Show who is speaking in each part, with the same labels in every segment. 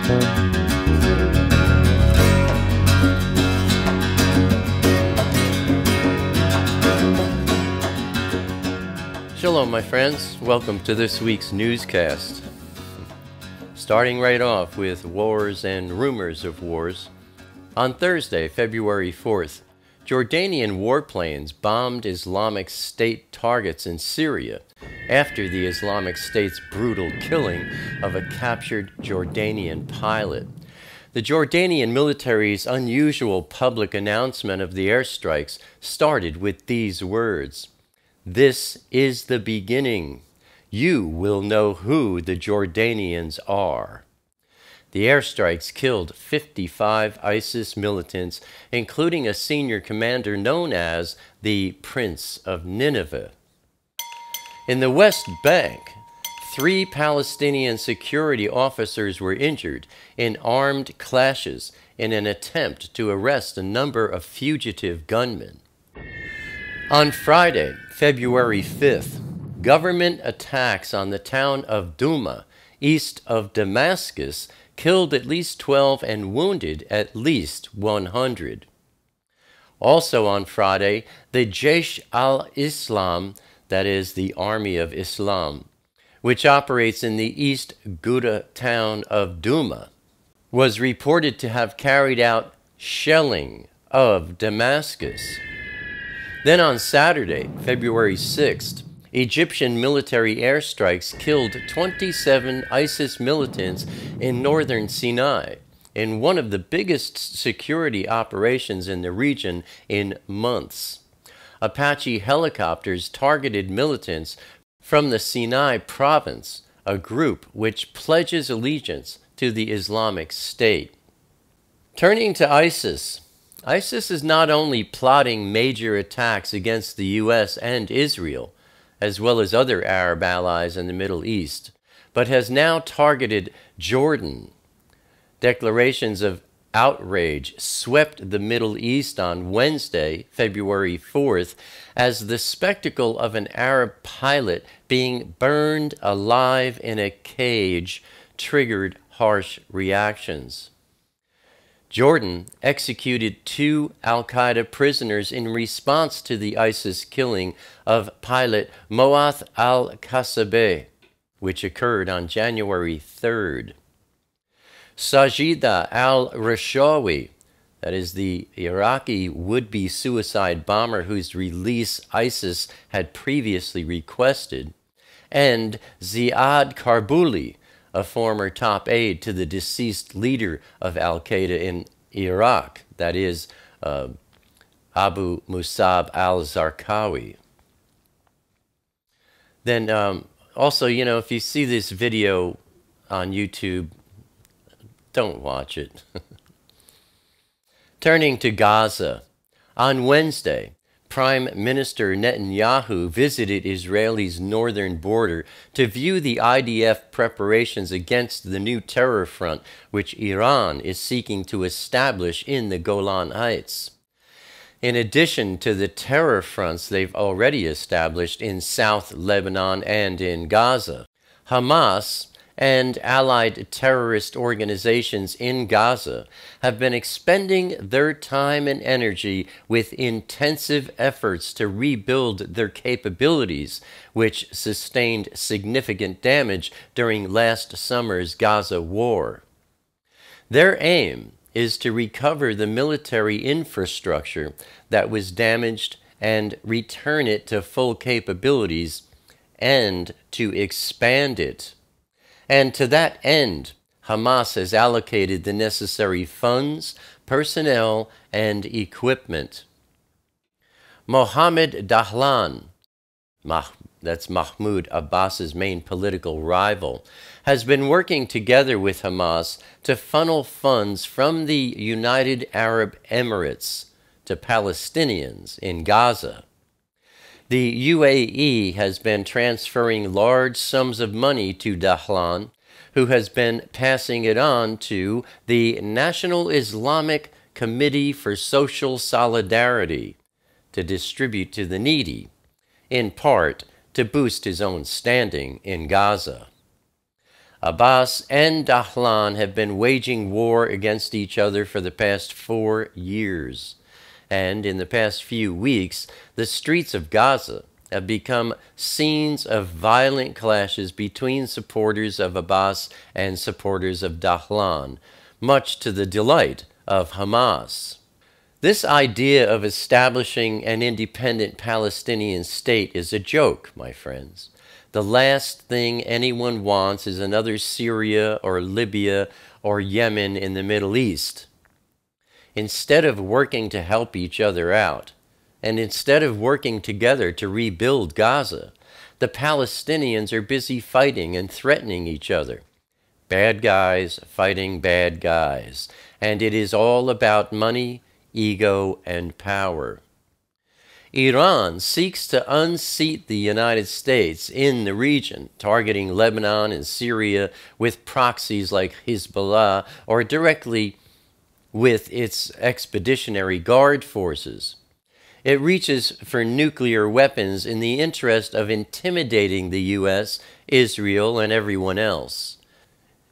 Speaker 1: Shalom, my friends. Welcome to this week's newscast. Starting right off with wars and rumors of wars. On Thursday, February 4th, Jordanian warplanes bombed Islamic State targets in Syria after the Islamic State's brutal killing of a captured Jordanian pilot. The Jordanian military's unusual public announcement of the airstrikes started with these words: "This is the beginning. You will know who the Jordanians are." The airstrikes killed 55 ISIS militants, including a senior commander known as the Prince of Nineveh. In the West Bank, 3 Palestinian security officers were injured in armed clashes in an attempt to arrest a number of fugitive gunmen. On Friday, February 5th, government attacks on the town of Douma, east of Damascus, killed at least 12 and wounded at least 100. Also on Friday, the Jaish al-Islam, that is the Army of Islam, which operates in the East Ghouta town of Douma, was reported to have carried out shelling of Damascus. Then on Saturday, February 6th, Egyptian military airstrikes killed 27 ISIS militants in northern Sinai, in one of the biggest security operations in the region in months. Apache helicopters targeted militants from the Sinai province, a group which pledges allegiance to the Islamic State. Turning to ISIS, ISIS is not only plotting major attacks against the U.S. and Israel, as well as other Arab allies in the Middle East, but has now targeted Jordan. Declarations of outrage swept the Middle East on Wednesday, February 4th, as the spectacle of an Arab pilot being burned alive in a cage triggered harsh reactions. Jordan executed 2 al-Qaeda prisoners in response to the ISIS killing of pilot Moath al-Kasabeh, which occurred on January 3rd. Sajida al-Rashawi, that is the Iraqi would-be suicide bomber whose release ISIS had previously requested, and Ziad Karbuli, a former top aide to the deceased leader of al-Qaeda in Iraq, that is Abu Musab al-Zarqawi. Then also, if you see this video on YouTube, don't watch it. Turning to Gaza, on Wednesday, Prime Minister Netanyahu visited Israel's northern border to view the IDF preparations against the new terror front which Iran is seeking to establish in the Golan Heights. In addition to the terror fronts they've already established in South Lebanon and in Gaza, Hamas and allied terrorist organizations in Gaza have been expending their time and energy with intensive efforts to rebuild their capabilities, which sustained significant damage during last summer's Gaza war. Their aim is to recover the military infrastructure that was damaged and return it to full capabilities and to expand it. And to that end, Hamas has allocated the necessary funds, personnel, and equipment. Mohammed Dahlan, that's Mahmoud Abbas's main political rival, has been working together with Hamas to funnel funds from the United Arab Emirates to Palestinians in Gaza. The UAE has been transferring large sums of money to Dahlan, who has been passing it on to the National Islamic Committee for Social Solidarity to distribute to the needy, in part to boost his own standing in Gaza. Abbas and Dahlan have been waging war against each other for the past 4 years. And in the past few weeks, the streets of Gaza have become scenes of violent clashes between supporters of Abbas and supporters of Dahlan, much to the delight of Hamas. This idea of establishing an independent Palestinian state is a joke, my friends. The last thing anyone wants is another Syria or Libya or Yemen in the Middle East. Instead of working to help each other out, and instead of working together to rebuild Gaza, the Palestinians are busy fighting and threatening each other. Bad guys fighting bad guys. And it is all about money, ego, and power. Iran seeks to unseat the United States in the region, targeting Lebanon and Syria with proxies like Hezbollah or directly with its expeditionary guard forces. It reaches for nuclear weapons in the interest of intimidating the U.S., Israel, and everyone else.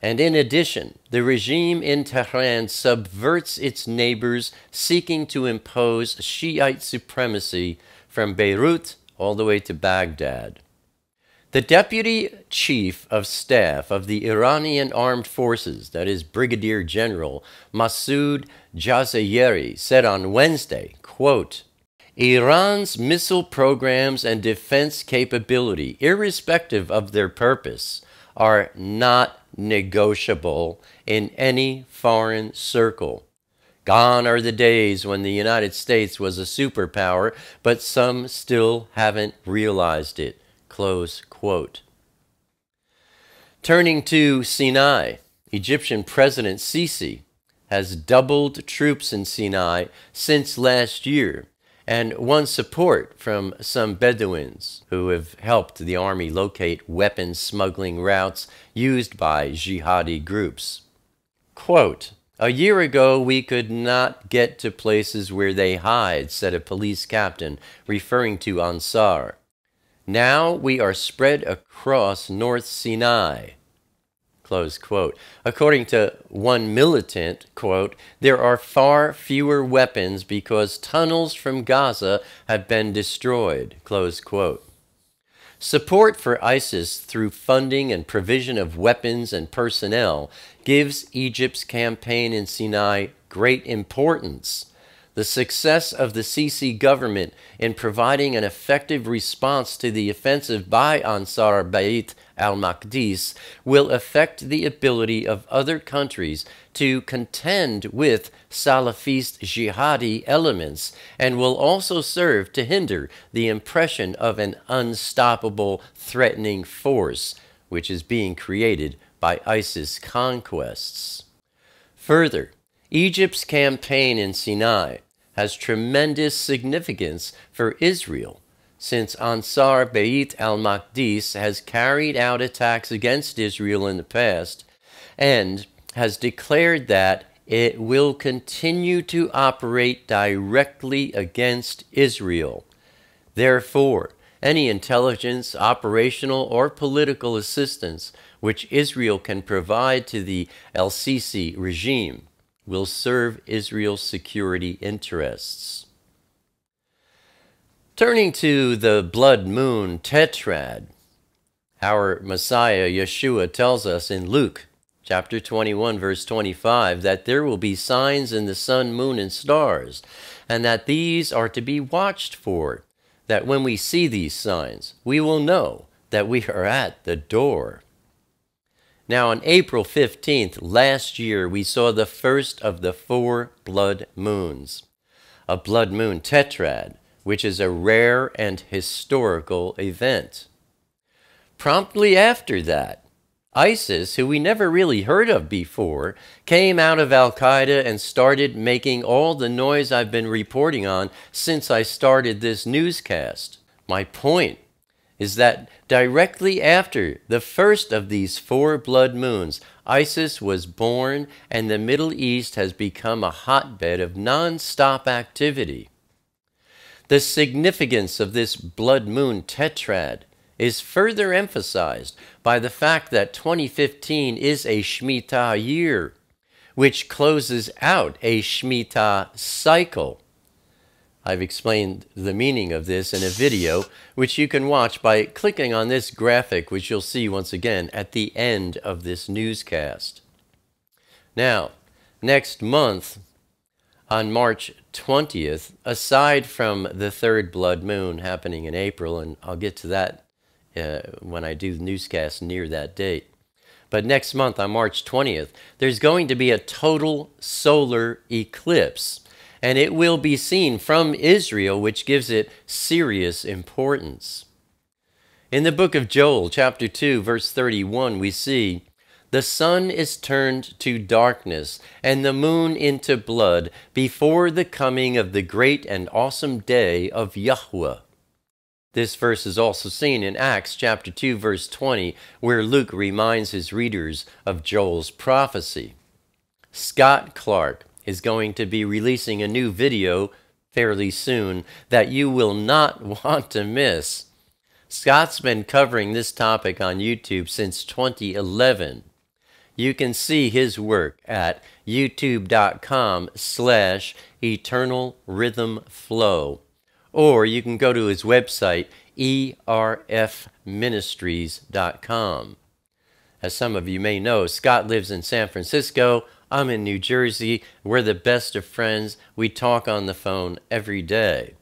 Speaker 1: And in addition, the regime in Tehran subverts its neighbors, seeking to impose Shiite supremacy from Beirut all the way to Baghdad. The Deputy Chief of Staff of the Iranian Armed Forces, that is Brigadier General Masoud Jazayeri, said on Wednesday, quote, "Iran's missile programs and defense capability, irrespective of their purpose, are not negotiable in any foreign circle. Gone are the days when the United States was a superpower, but some still haven't realized it." Close quote. Turning to Sinai, Egyptian President Sisi has doubled troops in Sinai since last year and won support from some Bedouins who have helped the army locate weapons smuggling routes used by jihadi groups. Quote, "A year ago we could not get to places where they hide," said a police captain referring to Ansar. "Now we are spread across North Sinai." Close quote. According to one militant, quote, "There are far fewer weapons because tunnels from Gaza have been destroyed." Close quote. Support for ISIS through funding and provision of weapons and personnel gives Egypt's campaign in Sinai great importance. The success of the Sisi government in providing an effective response to the offensive by Ansar Bayt al-Maqdis will affect the ability of other countries to contend with Salafist jihadi elements and will also serve to hinder the impression of an unstoppable, threatening force, which is being created by ISIS conquests. Further, Egypt's campaign in Sinai has tremendous significance for Israel, since Ansar Bayt al-Maqdis has carried out attacks against Israel in the past and has declared that it will continue to operate directly against Israel. Therefore, any intelligence, operational, or political assistance which Israel can provide to the El-Sisi regime will serve Israel's security interests. Turning to the blood moon tetrad, our Messiah Yeshua tells us in Luke chapter 21 verse 25 that there will be signs in the sun, moon, and stars, and that these are to be watched for, that when we see these signs, we will know that we are at the door. Now, on April 15th last year, we saw the first of the 4 blood moons, a blood moon tetrad, which is a rare and historical event. Promptly after that, ISIS, who we never really heard of before, came out of Al-Qaeda and started making all the noise I've been reporting on since I started this newscast. My point is that directly after the first of these 4 blood moons, ISIS was born and the Middle East has become a hotbed of non-stop activity. The significance of this blood moon tetrad is further emphasized by the fact that 2015 is a Shmittah year, which closes out a Shmittah cycle. I've explained the meaning of this in a video, which you can watch by clicking on this graphic, which you'll see once again at the end of this newscast. Now, next month, on March 20th, aside from the third blood moon happening in April, and I'll get to that when I do the newscast near that date, but next month on March 20th, there's going to be a total solar eclipse, and it will be seen from Israel, which gives it serious importance. In the book of Joel, chapter 2, verse 31, we see, "The sun is turned to darkness, and the moon into blood, before the coming of the great and awesome day of Yahweh." This verse is also seen in Acts chapter 2, verse 20, where Luke reminds his readers of Joel's prophecy. Scott Clarke is going to be releasing a new video fairly soon that you will not want to miss. Scott's been covering this topic on YouTube since 2011. You can see his work at youtube.com/eternalrhythmflow, or you can go to his website, erfministries.com. As some of you may know, Scott lives in San Francisco. I'm in New Jersey. We're the best of friends. We talk on the phone every day.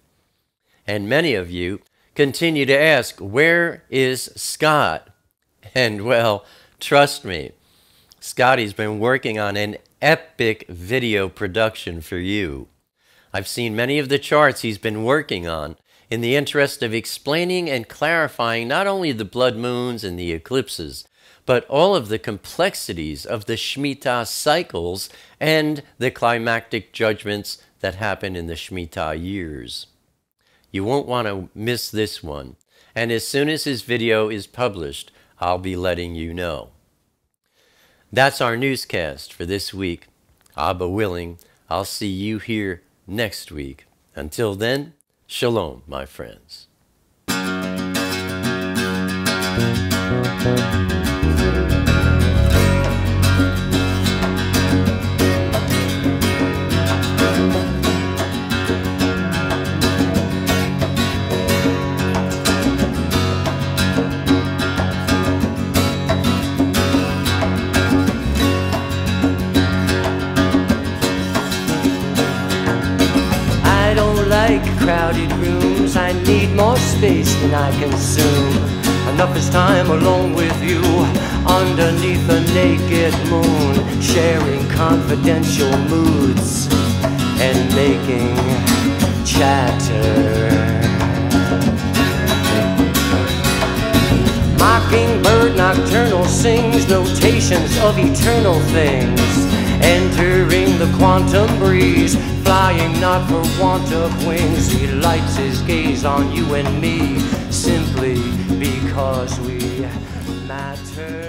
Speaker 1: And many of you continue to ask, where is Scott? And well, trust me, Scotty's been working on an epic video production for you. I've seen many of the charts he's been working on in the interest of explaining and clarifying not only the blood moons and the eclipses, but all of the complexities of the Shemitah cycles and the climactic judgments that happen in the Shemitah years. You won't want to miss this one, and as soon as his video is published, I'll be letting you know. That's our newscast for this week. Abba willing, I'll see you here next week. Until then, shalom, my friends.
Speaker 2: Crowded rooms, I need more space than I consume. Enough is time alone with you, underneath a naked moon, sharing confidential moods and making chatter. Mockingbird nocturnal sings notations of eternal things, entering the quantum breeze, flying not for want of wings. He lights his gaze on you and me, simply because we matter.